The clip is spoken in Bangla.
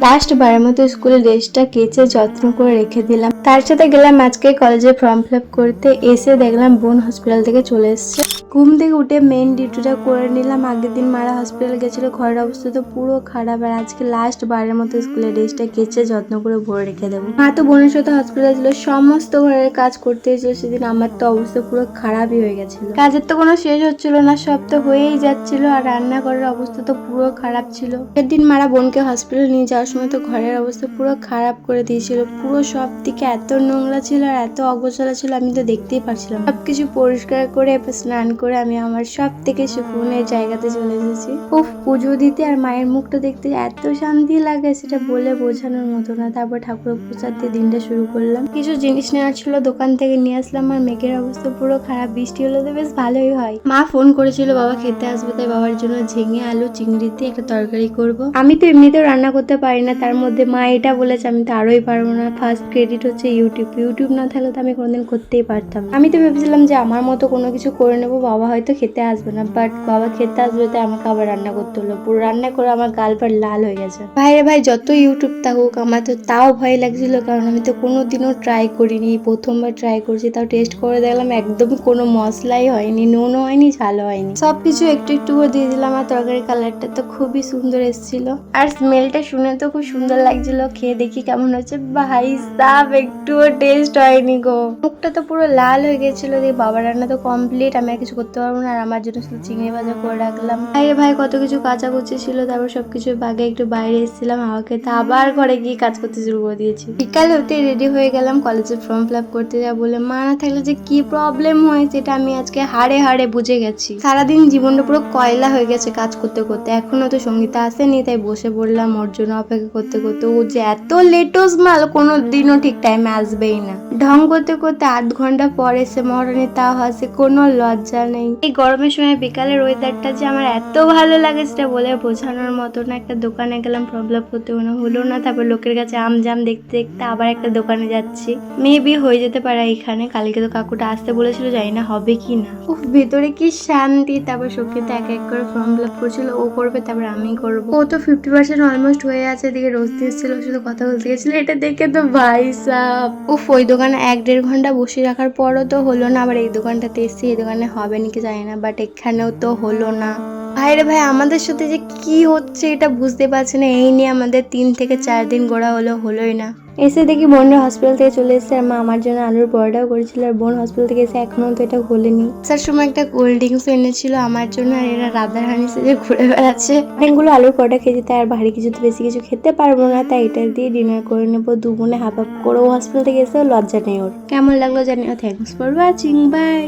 লাস্ট বারের মতো স্কুলের ড্রেসটা কেচে যত্ন করে রেখে দিলাম। তার সাথে গেলাম আজকে কলেজে ফর্ম ফিল আপ করতে। এসে দেখলাম বোন হসপিটাল থেকে চলে এসছে। ঘুম থেকে উঠে মেইন ডিউটিটা করে নিলাম। আগের দিন মারা হসপিটাল গেছিল, ঘরের অবস্থা তো পুরো খারাপ। আর আজকে লাস্ট বারের মতো স্কুলের ড্রেসটা কেচে যত্ন করে ভরে রেখে দেবো। মা তো বোনের সাথে হসপিটাল ছিল, সমস্ত ঘরের কাজ করতে এসেছিল সেদিন। আমার তো অবস্থা পুরো খারাপই হয়ে গেছিল, কাজের তো কোনো শেষ হচ্ছিল না, সব তো হয়েই যাচ্ছিল। আর রান্নাঘরের অবস্থা তো পুরো খারাপ ছিল। সেদিন মারা বোনকে হসপিটাল নিয়ে যাওয়ার সময় তো ঘরের অবস্থা পুরো খারাপ করে দিয়েছিল। পুরো সব দিকে এত নোংরা ছিল আর এত অগোছালো ছিল, আমি তো দেখতেই পারছিলাম। সবকিছু পরিষ্কার করে স্নান করে আমি আমার সব থেকে সুকুনের জায়গাতে চলে এসেছি। উফ, পুজো দিতে আর মায়ের মুখটা দেখতে এত শান্তি লাগে সেটা বলে বোঝানোর মতো না। তারপর ঠাকুরের প্রসাদ দিয়ে দিনটা শুরু করলাম। কিছু জিনিস নেওয়ার ছিল, দোকান থেকে নিয়ে আসলাম। আর মেঘের অবস্থা পুরো খারাপ, বৃষ্টি হলে তো বেশ ভালোই হয়। মা ফোন করেছিল বাবা খেতে আসবে, তাই বাবার জন্য ঝিঙে আলু চিংড়ি দিয়ে একটা তরকারি করব। আমি তো এমনিতেও রান্না করতে পারি না, তার মধ্যে মা এটা বলেছে, আমি তো আরোই পারবো না। ফার্স্ট ক্রেডিট হচ্ছে ইউটিউব না থাকলে তো আমি কোনোদিন করতেই পারতাম। আমি তো ভেবেছিলাম যে আমার মতো কোনো কিছু করে নেবো, বাবা হয়তো খেতে আসবে না, বাট বাবা খেতে আসবে তাই আমাকে আবার রান্না করতে হলো। পুরো রান্না করে আমার গাল পার লাল হয়ে গেছে। ভাইরে ভাই, যত ইউটিউব থাকুক আমার তো তাও ভয় লাগছিল, কারণ আমি তো কোনোদিনও ট্রাই করিনি, প্রথমবার ট্রাই করছি। তাও টেস্ট করে দেখলাম একদমই কোনো মশলাই হয়নি, নুনও হয়নি, ঝালও হয়নি। সবকিছু একটু একটু করে দিয়ে দিলাম। আর তরকারির কালারটা তো খুবই সুন্দর এসেছিল, আর স্মেলটা শুনে তো খুব সুন্দর লাগছিল। খেয়ে দেখি কেমন হচ্ছে। ভাই সাব, একটুও টেস্ট হয়নি গো। মুখটা তো পুরো লাল হয়ে গেছিল। দিয়ে বাবার রান্না তো কমপ্লিট, আমি আর কিছু করতে পারবো না। আর আমার জন্য শুধু চিংড়ি ভাজা করে রাখলাম। ভাইরে ভাই, কত কিছু কাচাকুচি ছিল। তারপর সবকিছু বাগে একটু বাইরে এসেছিলাম হাওয়া খেতে, আবার ঘরে গিয়ে কাজ করতে শুরু করে দিয়েছি। বিকাল হতে রেডি হয়ে গেলাম কলেজের ফর্ম ফিল আপ করতে যা বলে। মা না থাকলে যে কি প্রবলেম হয় সেটা আমি আজকে হাড়ে হাড়ে বুঝে গেছি। সারাদিন জীবনটা পুরো কয়লা হয়ে গেছে কাজ করতে করতে। এখনো তো সঙ্গীতা আসেনি, তাই বসে পড়লাম ওর জন্য অপেক্ষা করতে করতে। ও যে এত লেটোস মাল, কোনো দিনও ঠিক টাইমে আসবেই না। ঢং করতে করতে 8 ঘন্টা পর এসে মহারানী তাও হাসে, কোনো লজ্জা নেই। এই গরমের সময় বিকালের ওয়েদারটা যে আমার এত ভালো লাগে সেটা বলে বোঝানোর মতো না। একটা দোকানে গেলাম ফর্ম ফিল আপ করতে, কোনো হলো না। তারপর লোকের কাছে আম জাম দেখতে দেখতে আবার একটা দোকানে যাচ্ছি। মেবি হয়ে যেতে পারে এখানে। কালকে তো কাকুটা আসতে বলেছিল, জানি না হবে কি না। উফ, ভেতরে কি শান্তি। তারপর সত্যিতে এক এক করে ফর্ম ফিল আপ করছিল, ও করবে তারপর আমি করবো। ও তো 50% অলমোস্ট হয়ে আছে। এদিকে রোজ দিয়েছিল, শুধু কথা বলতে গেছিল। এটা দেখে তো ভাই সাব, উফ, ওই দোকানে 1-1.5 ঘন্টা বসে রাখার পরও তো হলো না। আবার এই দোকানটাতে এসেছি, এই দোকানে হবে নাকি জানি না, বাট এখানেও তো হলো না। ভাইরে ভাই, আমাদের সাথে যে কি হচ্ছে এটা বুঝতে পারছি না। এই নিয়ে আমাদের 3 থেকে 4 দিন ঘোরা হলোই না। এসে দেখি বোনরা হসপিটাল থেকে চলে এসেছে। আর মা আমার জন্য আলুর পরোটাও করেছিল। আর বোন হসপিটাল থেকে এসে এখনো তো এটা খোলেনি। আসার সময় একটা কোল্ড ড্রিঙ্কস এনেছিল আমার জন্য। আর এরা রাধার হানি সেজে ঘুরে বেড়াচ্ছে। অনেকগুলো আলুর পরোটা খেয়েছি, তাই আর ভারী কিছু তো বেশি কিছু খেতে পারবো না, তাই এটা দিয়ে ডিনার করে নেবো। দু বোনে হাফ হাফ করে। ও হসপিটাল থেকে এসেও লজ্জা নেই ওর। কেমন লাগলো জানিও। Thanks for watching, by.